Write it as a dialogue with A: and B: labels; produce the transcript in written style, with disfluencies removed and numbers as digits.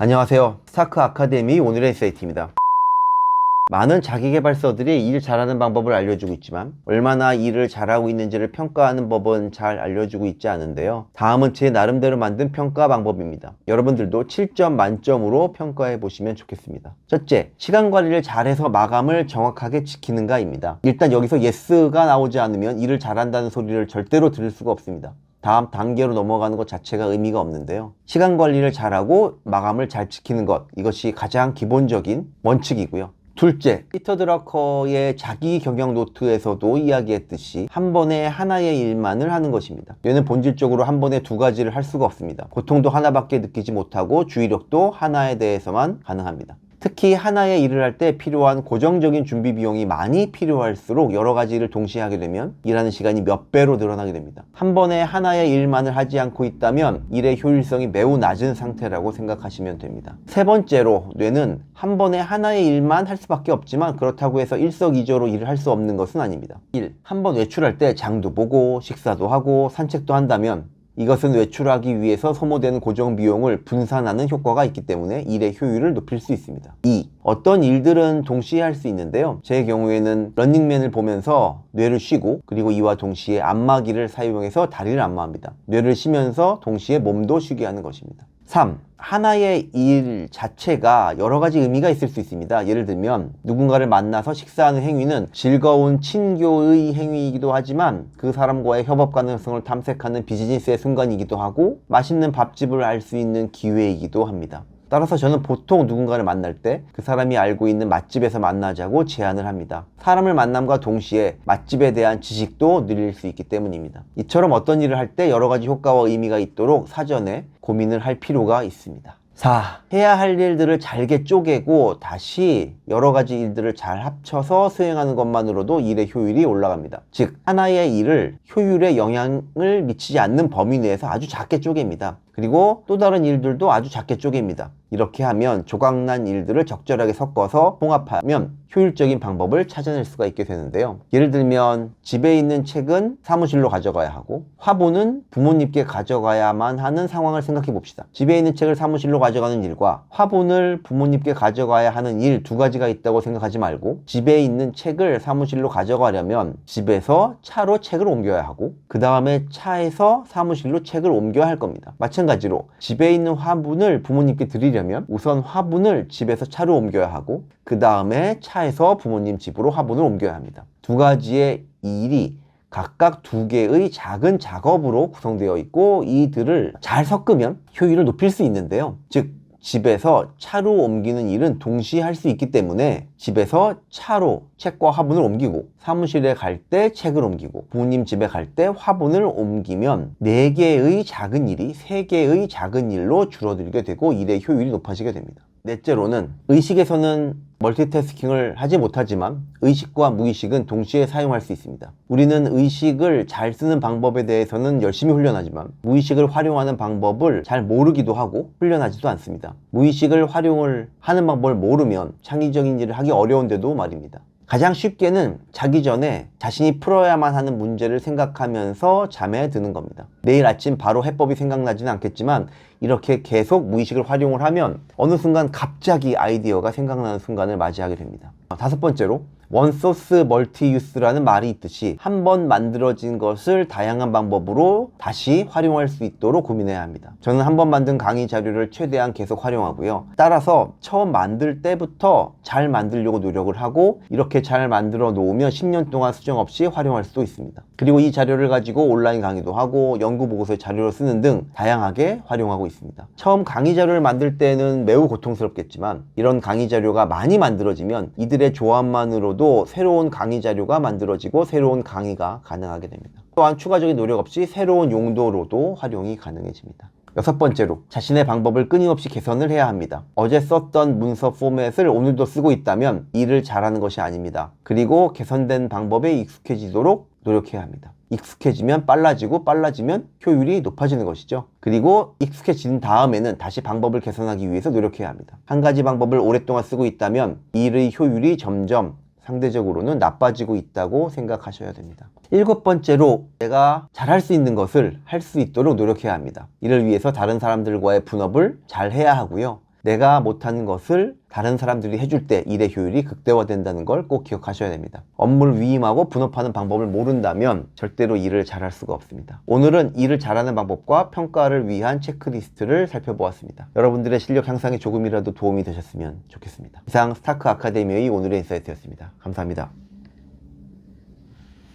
A: 안녕하세요. 스타크 아카데미 오늘의 에세이트입니다. 많은 자기계발서들이 일 잘하는 방법을 알려주고 있지만 얼마나 일을 잘하고 있는지를 평가하는 법은 잘 알려주고 있지 않은데요. 다음은 제 나름대로 만든 평가 방법입니다. 여러분들도 7점 만점으로 평가해 보시면 좋겠습니다. 첫째, 시간 관리를 잘해서 마감을 정확하게 지키는가입니다. 일단 여기서 예스가 나오지 않으면 일을 잘한다는 소리를 절대로 들을 수가 없습니다. 다음 단계로 넘어가는 것 자체가 의미가 없는데요. 시간 관리를 잘하고 마감을 잘 지키는 것, 이것이 가장 기본적인 원칙이고요. 둘째, 피터 드러커의 자기 경영 노트에서도 이야기했듯이 한 번에 하나의 일만을 하는 것입니다. 얘는 본질적으로 한 번에 두 가지를 할 수가 없습니다. 고통도 하나밖에 느끼지 못하고 주의력도 하나에 대해서만 가능합니다. 특히 하나의 일을 할 때 필요한 고정적인 준비 비용이 많이 필요할수록 여러 가지 일을 동시에 하게 되면 일하는 시간이 몇 배로 늘어나게 됩니다. 한 번에 하나의 일만을 하지 않고 있다면 일의 효율성이 매우 낮은 상태라고 생각하시면 됩니다. 세 번째로, 뇌는 한 번에 하나의 일만 할 수밖에 없지만 그렇다고 해서 일석이조로 일을 할 수 없는 것은 아닙니다. 1. 한 번 외출할 때 장도 보고 식사도 하고 산책도 한다면 이것은 외출하기 위해서 소모되는 고정 비용을 분산하는 효과가 있기 때문에 일의 효율을 높일 수 있습니다. 2. 어떤 일들은 동시에 할 수 있는데요. 제 경우에는 런닝맨을 보면서 뇌를 쉬고 그리고 이와 동시에 안마기를 사용해서 다리를 안마합니다. 뇌를 쉬면서 동시에 몸도 쉬게 하는 것입니다. 3. 하나의 일 자체가 여러 가지 의미가 있을 수 있습니다. 예를 들면 누군가를 만나서 식사하는 행위는 즐거운 친교의 행위이기도 하지만 그 사람과의 협업 가능성을 탐색하는 비즈니스의 순간이기도 하고 맛있는 밥집을 알 수 있는 기회이기도 합니다. 따라서 저는 보통 누군가를 만날 때 그 사람이 알고 있는 맛집에서 만나자고 제안을 합니다. 사람을 만남과 동시에 맛집에 대한 지식도 늘릴 수 있기 때문입니다. 이처럼 어떤 일을 할 때 여러 가지 효과와 의미가 있도록 사전에 고민을 할 필요가 있습니다. 4. 해야 할 일들을 잘게 쪼개고 다시 여러 가지 일들을 잘 합쳐서 수행하는 것만으로도 일의 효율이 올라갑니다. 즉, 하나의 일을 효율에 영향을 미치지 않는 범위 내에서 아주 작게 쪼갭니다. 그리고 또 다른 일들도 아주 작게 쪼갭니다. 이렇게 하면 조각난 일들을 적절하게 섞어서 봉합하면 효율적인 방법을 찾아낼 수가 있게 되는데요. 예를 들면 집에 있는 책은 사무실로 가져가야 하고 화분은 부모님께 가져가야만 하는 상황을 생각해 봅시다. 집에 있는 책을 사무실로 가져가는 일과 화분을 부모님께 가져가야 하는 일 두 가지가 있다고 생각하지 말고 집에 있는 책을 사무실로 가져가려면 집에서 차로 책을 옮겨야 하고 그 다음에 차에서 사무실로 책을 옮겨야 할 겁니다. 마찬가지로 집에 있는 화분을 부모님께 드리려면 우선 화분을 집에서 차로 옮겨야 하고 그 다음에 차에서 부모님 집으로 화분을 옮겨야 합니다. 두 가지의 일이 각각 두 개의 작은 작업으로 구성되어 있고 이들을 잘 섞으면 효율을 높일 수 있는데요. 즉, 집에서 차로 옮기는 일은 동시에 할 수 있기 때문에 집에서 차로 책과 화분을 옮기고 사무실에 갈 때 책을 옮기고 부모님 집에 갈 때 화분을 옮기면 4개의 작은 일이 3개의 작은 일로 줄어들게 되고 일의 효율이 높아지게 됩니다. 넷째로는 의식에서는 멀티태스킹을 하지 못하지만 의식과 무의식은 동시에 사용할 수 있습니다. 우리는 의식을 잘 쓰는 방법에 대해서는 열심히 훈련하지만 무의식을 활용하는 방법을 잘 모르기도 하고 훈련하지도 않습니다. 무의식을 활용을 하는 방법을 모르면 창의적인 일을 하기 어려운데도 말입니다. 가장 쉽게는 자기 전에 자신이 풀어야만 하는 문제를 생각하면서 잠에 드는 겁니다. 내일 아침 바로 해법이 생각나지는 않겠지만 이렇게 계속 무의식을 활용을 하면 어느 순간 갑자기 아이디어가 생각나는 순간을 맞이하게 됩니다. 5번째로 원소스 멀티유스라는 말이 있듯이 한 번 만들어진 것을 다양한 방법으로 다시 활용할 수 있도록 고민해야 합니다. 저는 한 번 만든 강의 자료를 최대한 계속 활용하고요. 따라서 처음 만들 때부터 잘 만들려고 노력을 하고 이렇게 잘 만들어 놓으면 10년 동안 수정 없이 활용할 수도 있습니다. 그리고 이 자료를 가지고 온라인 강의도 하고 연구 보고서에 자료로 쓰는 등 다양하게 활용하고 있습니다. 처음 강의 자료를 만들 때는 매우 고통스럽겠지만 이런 강의 자료가 많이 만들어지면 이들의 조합만으로도 새로운 강의 자료가 만들어지고 새로운 강의가 가능하게 됩니다. 또한 추가적인 노력 없이 새로운 용도로도 활용이 가능해집니다. 6번째로 자신의 방법을 끊임없이 개선을 해야 합니다. 어제 썼던 문서 포맷을 오늘도 쓰고 있다면 일을 잘하는 것이 아닙니다. 그리고 개선된 방법에 익숙해지도록 노력해야 합니다. 익숙해지면 빨라지고 빨라지면 효율이 높아지는 것이죠. 그리고 익숙해진 다음에는 다시 방법을 개선하기 위해서 노력해야 합니다. 한 가지 방법을 오랫동안 쓰고 있다면 일의 효율이 점점 상대적으로는 나빠지고 있다고 생각하셔야 됩니다. 7번째로 내가 잘할 수 있는 것을 할 수 있도록 노력해야 합니다. 이를 위해서 다른 사람들과의 분업을 잘 해야 하고요. 내가 못하는 것을 다른 사람들이 해줄 때 일의 효율이 극대화된다는 걸 꼭 기억하셔야 됩니다. 업무를 위임하고 분업하는 방법을 모른다면 절대로 일을 잘할 수가 없습니다. 오늘은 일을 잘하는 방법과 평가를 위한 체크리스트를 살펴보았습니다. 여러분들의 실력 향상에 조금이라도 도움이 되셨으면 좋겠습니다. 이상 스타크 아카데미의 오늘의 인사이트였습니다. 감사합니다.